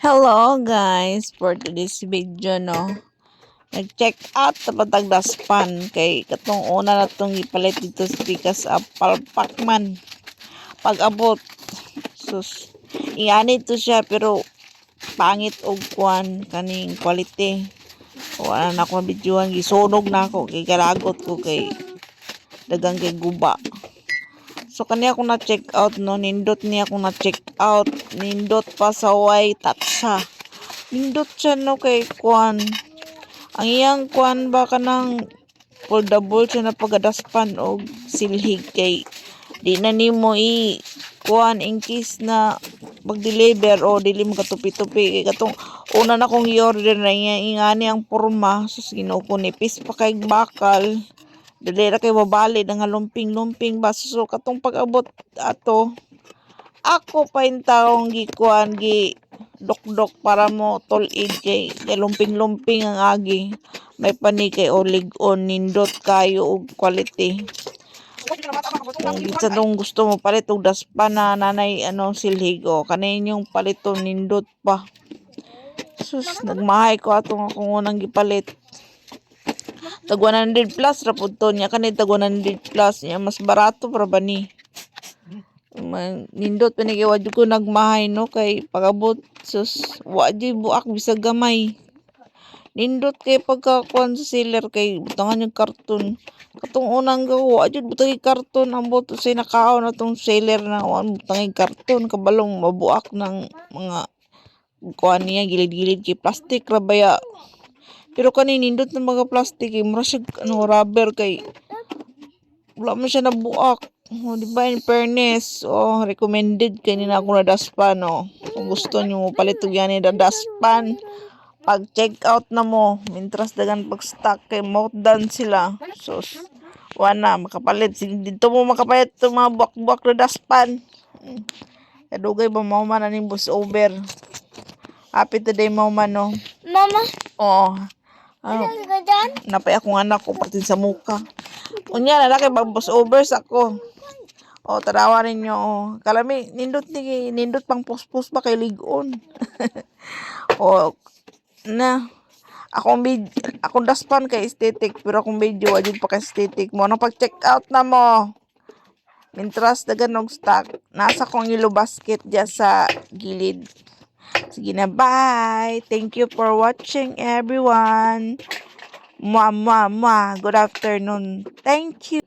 Hello guys, for today's video no. Nag-check out sa patagdaspan kay katong una na tong ipalit dito sa pikas palpakman. Pag-abot. Sus. Iani to siya pero pangit og kwan kaning quality. Wala na ako mabidyohan, gisunog na ako kay galagot ko kay dagang kay guba. So kani ako na check out no, nindot niya ako na check out, nindot pa sa way tatsa. Nindot siya no kay kwan. Ang iyang kwan ba kanang foldable siya na pagadaspan og silhig kay di na nimo i kwan in case na pag-deliver o dili mo katupi-tupi kay katong una na kong i-order na ingani ang porma sus Ginoo ko nipis pa kay bakal dili ra kay babali nga lumping-lumping ba so katong pag-abot ato ako pa yung taong gikuan gi dok-dok para mo tulid kay lumping-lumping ang agi may pani kay olig-on nindot kayo og quality kung bisan tong gusto mo palit og daspan na nanay silhig o kanin yung paliton nindot pa sus nagmahay ko atong akong unang gipalit tag 100 plus ra pud to nya kanid tag 100 plus nya mas barato para ba ni nindot pa ni kay wadyo ko nagmahay no kay pagabot sus wadyo buak bisag gamay nindot kay pagkakuan sa seller kay butangan yung karton katong unang gawa wadyo butang karton ambot say nakaon na tong seller na butang karton kabalong mabuak ng mga kuan niya gilid-gilid kay plastic ra baya pero kani nindot ng mga plastic kay mura siya rubber kay wala man siya nabuak. Di ba in fairness, recommended kay nina ako na daspan, Kung gusto nyo palit og yan na daspan, pag check out na mo, mintras dagan pag stock kay mouthdan sila. So, wala makapalit. Sige, dito mo makapalit itong mga buwak-buwak na daspan. Kadugay ba mauman na ning bus over. Happy today mauman, no? Mama, Oo. ka dyan? Napay akong anak ko pati sa muka. Unya na kay bus overs ako. Tarawa ninyo. Kalami nindot pang puspos ba kay ligon. Na akong daspan kay aesthetic pero akong video wajud pa kay aesthetic mo nang pag check out na mo. Mintras dagan og stock. Nasa kong yellow basket diya sa gilid. Sige na, bye. Thank you for watching everyone. Mwah, mwah, mwah. Good afternoon. Thank you.